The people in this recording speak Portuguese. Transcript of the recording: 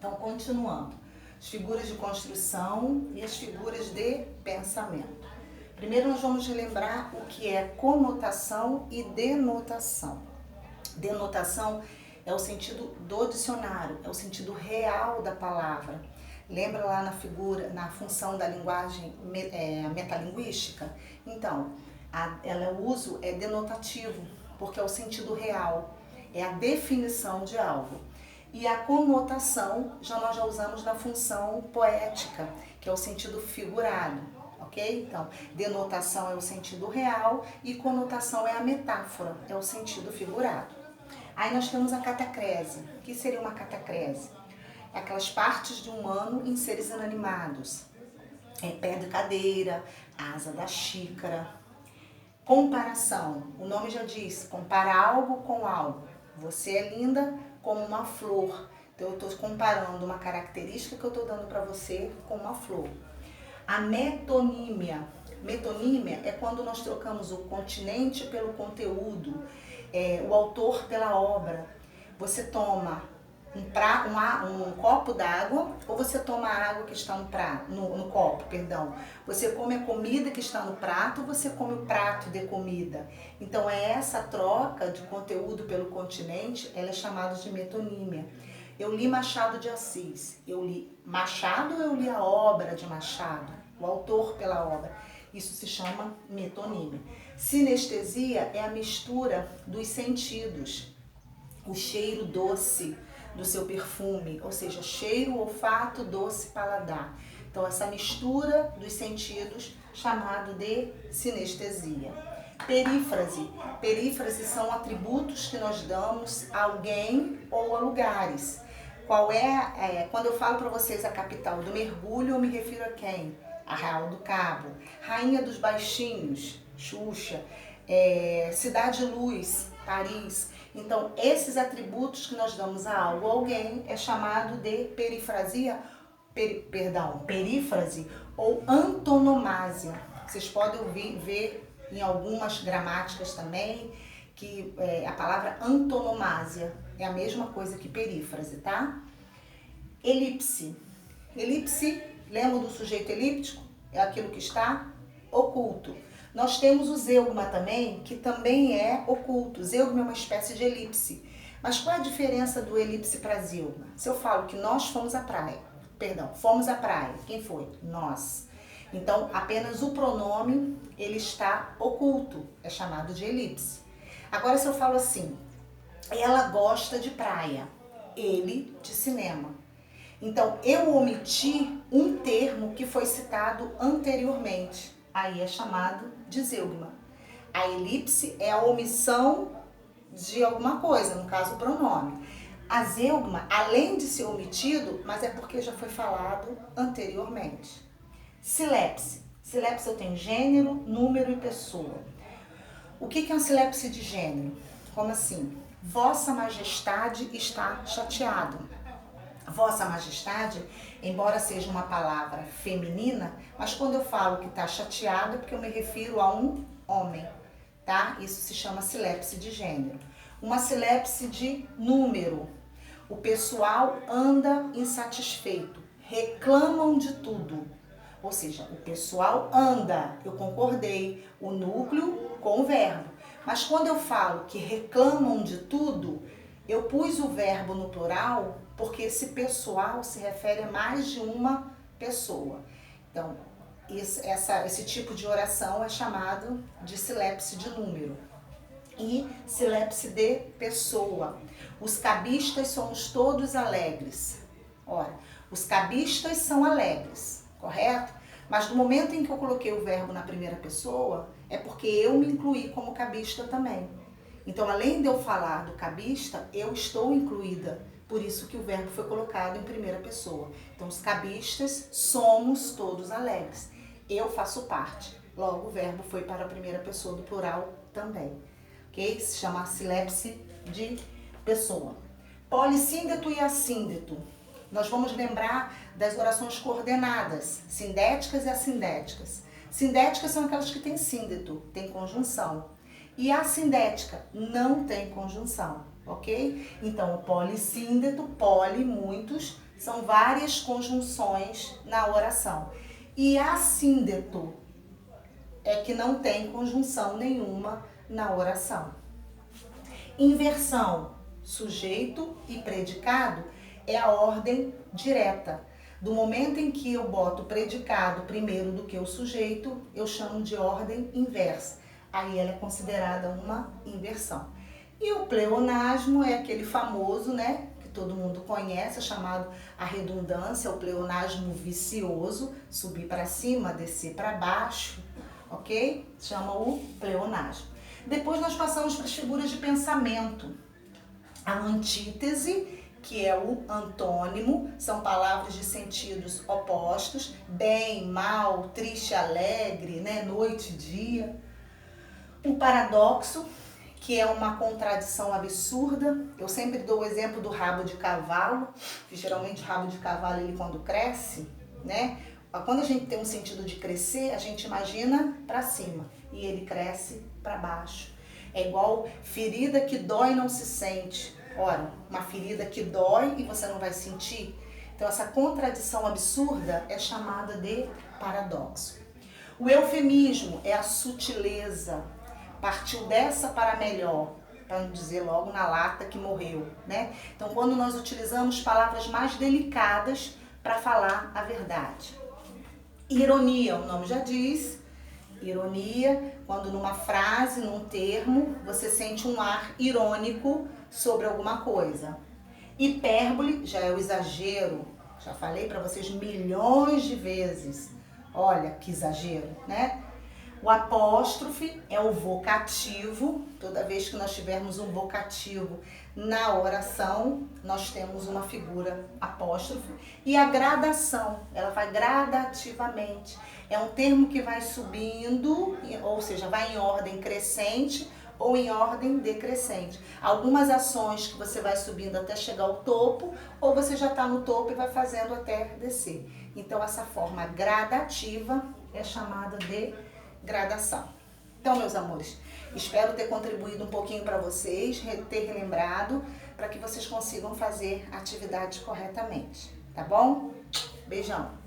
Então, continuando. As figuras de construção e as figuras de pensamento. Primeiro nós vamos relembrar o que é conotação e denotação. Denotação é o sentido do dicionário, é o sentido real da palavra. Lembra lá na figura, na função da linguagem metalinguística? Então, o uso é denotativo, porque é o sentido real, é a definição de algo. E a conotação nós já usamos na função poética, que é o sentido figurado, ok? Então, denotação é o sentido real e conotação é a metáfora, é o sentido figurado. Aí nós temos a catacrese. O que seria uma catacrese? É aquelas partes de humano em seres inanimados. Pé de cadeira, asa da xícara. Comparação. O nome já diz, compara algo com algo. Você é linda como uma flor. Então eu estou comparando uma característica que eu estou dando para você com uma flor. A metonímia. Metonímia é quando nós trocamos o continente pelo conteúdo, o autor pela obra. Você toma um copo d'água ou você toma a água que está no copo, perdão. Você come a comida que está no prato ou você come o prato de comida. Então essa troca de conteúdo pelo continente, ela é chamada de metonímia. Eu li Machado de Assis. Eu li Machado ou eu li a obra de Machado? O autor pela obra. Isso se chama metonímia. Sinestesia é a mistura dos sentidos. O cheiro doce do seu perfume, ou seja, cheiro, olfato, doce, paladar. Então, essa mistura dos sentidos, chamado de sinestesia. Perífrase. Perífrase são atributos que nós damos a alguém ou a lugares. Quando eu falo para vocês a capital do mergulho, eu me refiro a quem? Arraial do Cabo. Rainha dos Baixinhos, Xuxa. Cidade Luz, Paris. Então, esses atributos que nós damos a algo ou alguém é chamado de perífrase ou antonomásia. Vocês podem ver em algumas gramáticas também que a palavra antonomásia é a mesma coisa que perífrase, tá? Elipse. Elipse, lembra do sujeito elíptico? É aquilo que está oculto. Nós temos o zeugma também, que também é oculto. Zeugma é uma espécie de elipse. Mas qual é a diferença do elipse para zeugma? Se eu falo que nós fomos à praia, quem foi? Nós. Então, apenas o pronome, ele está oculto, é chamado de elipse. Agora, se eu falo assim, ela gosta de praia, ele de cinema. Então, eu omiti um termo que foi citado anteriormente. Aí é chamado de zeugma. A elipse é a omissão de alguma coisa, no caso o pronome. A zeugma, além de ser omitido, mas é porque já foi falado anteriormente. Silepse. Silepse eu tenho gênero, número e pessoa. O que é uma silepse de gênero? Como assim? Vossa Majestade está chateado. Vossa Majestade, embora seja uma palavra feminina, mas quando eu falo que está chateado é porque eu me refiro a um homem, tá? Isso se chama silepse de gênero. Uma silepse de número. O pessoal anda insatisfeito, reclamam de tudo. Ou seja, o pessoal anda, eu concordei, o núcleo com o verbo. Mas quando eu falo que reclamam de tudo, eu pus o verbo no plural porque esse pessoal se refere a mais de uma pessoa. Então, esse tipo de oração é chamado de silepse de número e silepse de pessoa. Os cabistas somos todos alegres. Ora, os cabistas são alegres, correto? Mas no momento em que eu coloquei o verbo na primeira pessoa, é porque eu me incluí como cabista também. Então, além de eu falar do cabista, eu estou incluída. Por isso que o verbo foi colocado em primeira pessoa. Então, os cabistas somos todos alegres. Eu faço parte. Logo, o verbo foi para a primeira pessoa do plural também. Ok? Se chama silepse de pessoa. Polissíndeto e assíndeto. Nós vamos lembrar das orações coordenadas, sindéticas e assindéticas. Sindéticas são aquelas que têm síndeto, tem conjunção. E a assindética não tem conjunção, ok? Então, o polissíndeto, poli, muitos, São várias conjunções na oração. E assíndeto é que não tem conjunção nenhuma na oração. Inversão, sujeito e predicado, é a ordem direta. Do momento em que eu boto o predicado primeiro do que o sujeito, eu chamo de ordem inversa. Aí ela é considerada uma inversão. E o pleonasmo é aquele famoso, né, que todo mundo conhece, chamado a redundância, o pleonasmo vicioso, subir para cima, descer para baixo, ok? Chama o pleonasmo. Depois nós passamos para as figuras de pensamento. A antítese, que é o antônimo, são palavras de sentidos opostos, bem, mal, triste, alegre, né? Noite, dia. O paradoxo, que é uma contradição absurda. Eu sempre dou o exemplo do rabo de cavalo, que geralmente o rabo de cavalo, ele quando cresce, né? Quando a gente tem um sentido de crescer, a gente imagina para cima e ele cresce para baixo. É igual ferida que dói e não se sente. Ora, uma ferida que dói e você não vai sentir. Então essa contradição absurda é chamada de paradoxo. O eufemismo é a sutileza. Partiu dessa para melhor, para não dizer logo na lata que morreu, né? Então quando nós utilizamos palavras mais delicadas para falar a verdade. Ironia, o nome já diz. Ironia, quando numa frase, num termo, você sente um ar irônico sobre alguma coisa. Hipérbole já é o exagero. Já falei para vocês milhões de vezes. Olha que exagero, né? O apóstrofe é o vocativo. Toda vez que nós tivermos um vocativo na oração, nós temos uma figura apóstrofe. E a gradação, ela vai gradativamente. É um termo que vai subindo, ou seja, vai em ordem crescente ou em ordem decrescente. Algumas ações que você vai subindo até chegar ao topo, ou você já está no topo e vai fazendo até descer. Então, essa forma gradativa é chamada de gradação. Então, meus amores, espero ter contribuído um pouquinho para vocês, ter relembrado, para que vocês consigam fazer a atividade corretamente, tá bom? Beijão!